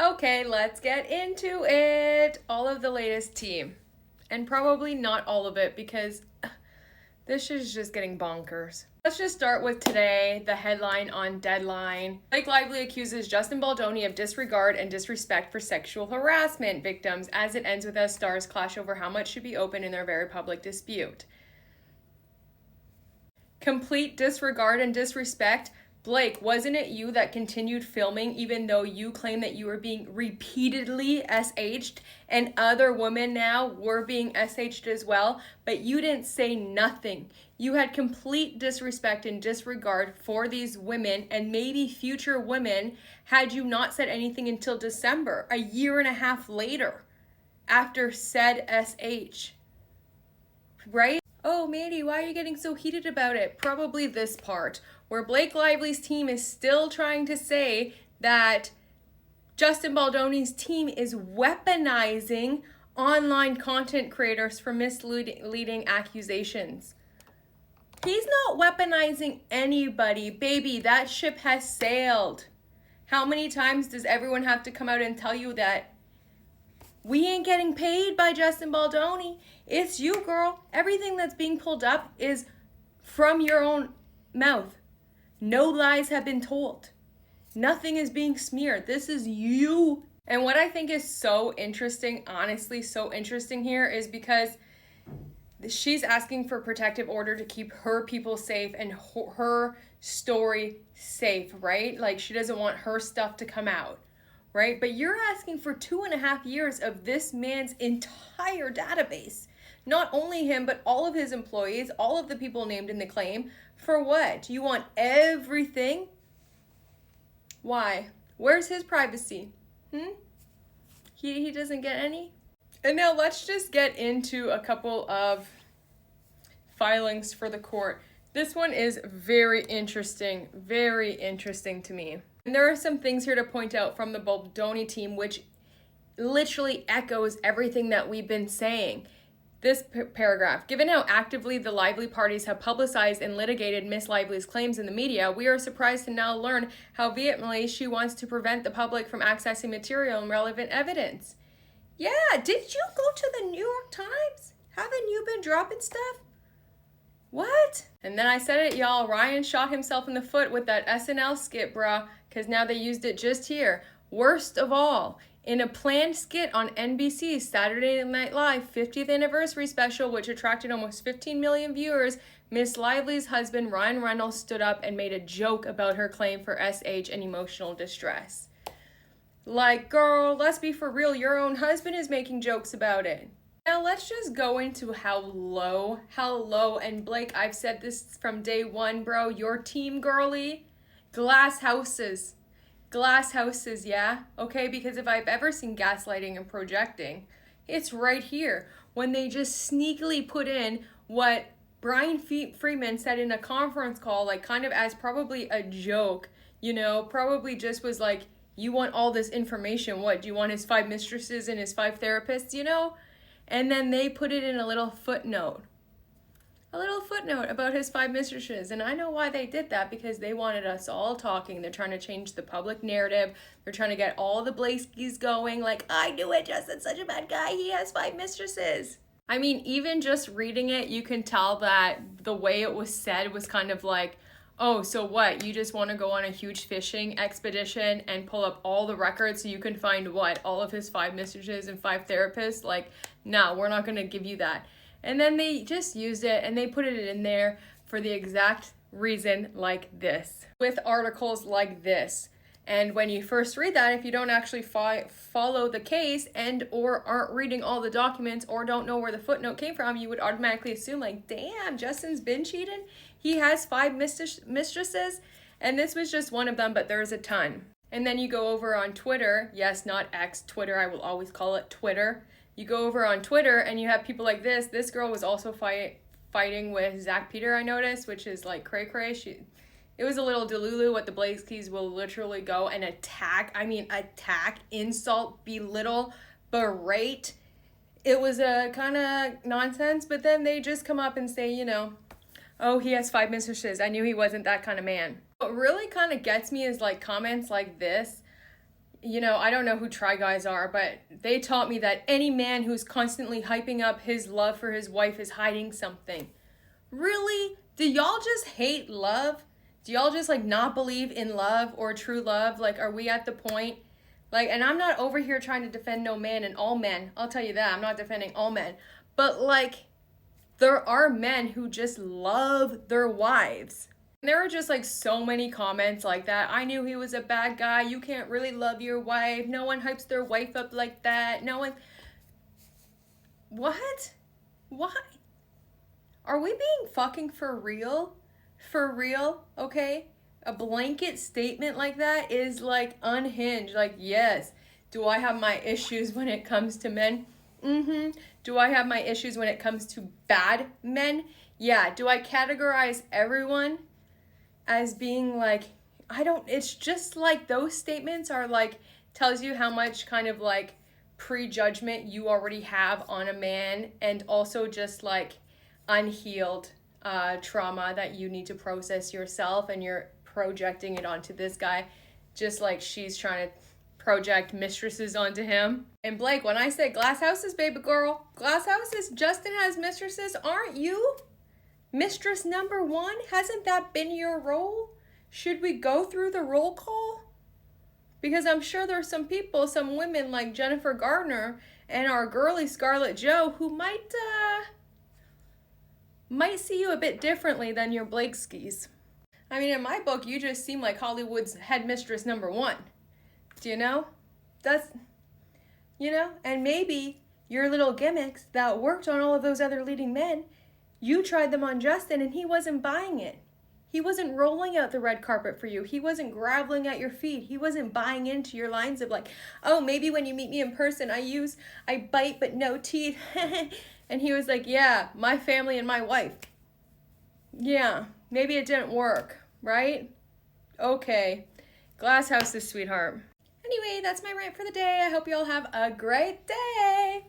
Okay, let's get into it. All of the latest tea. And probably not all of it because this is just getting bonkers. Let's just start with today, the headline on Deadline. Blake Lively accuses Justin Baldoni of disregard and disrespect for sexual harassment victims as it ends with us stars clash over how much should be open in their very public dispute. Complete disregard and disrespect. Blake, wasn't it you that continued filming even though you claim that you were being repeatedly SH'd and other women now were being SH'd as well, but you didn't say nothing. You had complete disrespect and disregard for these women and maybe future women had you not said anything until December, a year and a half later, after said SH. Right? Oh, Mandy, why are you getting so heated about it? Probably this part, where Blake Lively's team is still trying to say that Justin Baldoni's team is weaponizing online content creators for misleading accusations. He's not weaponizing anybody. Baby, that ship has sailed. How many times does everyone have to come out and tell you that? We ain't getting paid by Justin Baldoni. It's you, girl. Everything that's being pulled up is from your own mouth. No lies have been told. Nothing is being smeared. This is you. And what I think is so interesting, honestly, so interesting here is because she's asking for protective order to keep her people safe and her story safe, right? Like she doesn't want her stuff to come out. Right? But you're asking for 2.5 years of this man's entire database. Not only him, but all of his employees, all of the people named in the claim. For what? You want everything? Why? Where's his privacy? He doesn't get any? And now let's just get into a couple of filings for the court. This one is very interesting to me. And there are some things here to point out from the Baldoni team, which literally echoes everything that we've been saying. This paragraph, given how actively the Lively parties have publicized and litigated Miss Lively's claims in the media, we are surprised to now learn how vehemently she wants to prevent the public from accessing material and relevant evidence. Yeah, did you go to the New York Times? Haven't you been dropping stuff? What? And then I said it, y'all. Ryan shot himself in the foot with that SNL skit, bruh, because now they used it just here. Worst of all, in a planned skit on NBC's Saturday Night Live 50th anniversary special, which attracted almost 15 million viewers, Miss Lively's husband, Ryan Reynolds, stood up and made a joke about her claim for SH and emotional distress. Like, girl, let's be for real. Your own husband is making jokes about it. Now let's just go into how low, and Blake, I've said this from day one, bro, your team, girly, glass houses, yeah, okay, because if I've ever seen gaslighting and projecting, it's right here, when they just sneakily put in what Brian Freeman said in a conference call, like kind of as probably a joke, you know, probably just was like, you want all this information, what, do you want his 5 mistresses and his 5 therapists, you know? And then they put it in a little footnote about his 5 mistresses. And I know why they did that, because they wanted us all talking. They're trying to change the public narrative. They're trying to get all the Blakeys going like, I knew it, Justin's such a bad guy. He has 5 mistresses. I mean, even just reading it, you can tell that the way it was said was kind of like, oh, so what? You just want to go on a huge fishing expedition and pull up all the records so you can find what? All of his 5 mistresses and 5 therapists? Like, no, we're not going to give you that. And then they just used it and they put it in there for the exact reason like this, with articles like this. And when you first read that, if you don't actually follow the case and or aren't reading all the documents or don't know where the footnote came from, you would automatically assume like, damn, Justin's been cheating. He has 5 mistresses, and this was just one of them, but there's a ton. And then you go over on Twitter, yes, not X, Twitter, I will always call it Twitter. You go over on Twitter and you have people like this. This girl was also fighting with Zach Peter, I noticed, which is like cray-cray. It was a little delulu what the Blakeys will literally go and attack, insult, belittle, berate. It was a kind of nonsense, but then they just come up and say, you know, oh, he has 5 mistresses. I knew he wasn't that kind of man. What really kind of gets me is like comments like this. you know, I don't know who try guys are, but they taught me that any man who's constantly hyping up his love for his wife is hiding something. Really? Do y'all just hate love? Do y'all just like not believe in love or true love? Like, are we at the point? Like, and I'm not over here trying to defend no man and all men. I'll tell you that. I'm not defending all men. But like, there are men who just love their wives. There are just like so many comments like that. I knew he was a bad guy. You can't really love your wife. No one hypes their wife up like that. No one. What? Why? Are we being fucking for real? For real? Okay? A blanket statement like that is like unhinged. Like, yes. Do I have my issues when it comes to men? Mm-hmm. Do I have my issues when it comes to bad men? Yeah. Do I categorize everyone as being like, it's just like those statements are like, tells you how much kind of like prejudgment you already have on a man, and also just like unhealed trauma that you need to process yourself, and you're projecting it onto this guy, just like she's trying to project Mistresses onto him. And Blake, when I say glass houses, baby girl, glass houses, Justin has mistresses, aren't you? Mistress number one? Hasn't that been your role? Should we go through the roll call? Because I'm sure there's some people, some women like Jennifer Gardner and our girly Scarlett Joe who might see you a bit differently than your Blake skis. I mean, in my book, you just seem like Hollywood's headmistress number one. Do you know? That's, you know, and maybe your little gimmicks that worked on all of those other leading men, you tried them on Justin and he wasn't buying it. He wasn't rolling out the red carpet for you. He wasn't groveling at your feet. He wasn't buying into your lines of like, oh, maybe when you meet me in person, I bite but no teeth. And he was like, yeah, my family and my wife. Yeah, maybe it didn't work, right? Okay. Glass houses, sweetheart. Anyway, that's my rant for the day. I hope you all have a great day.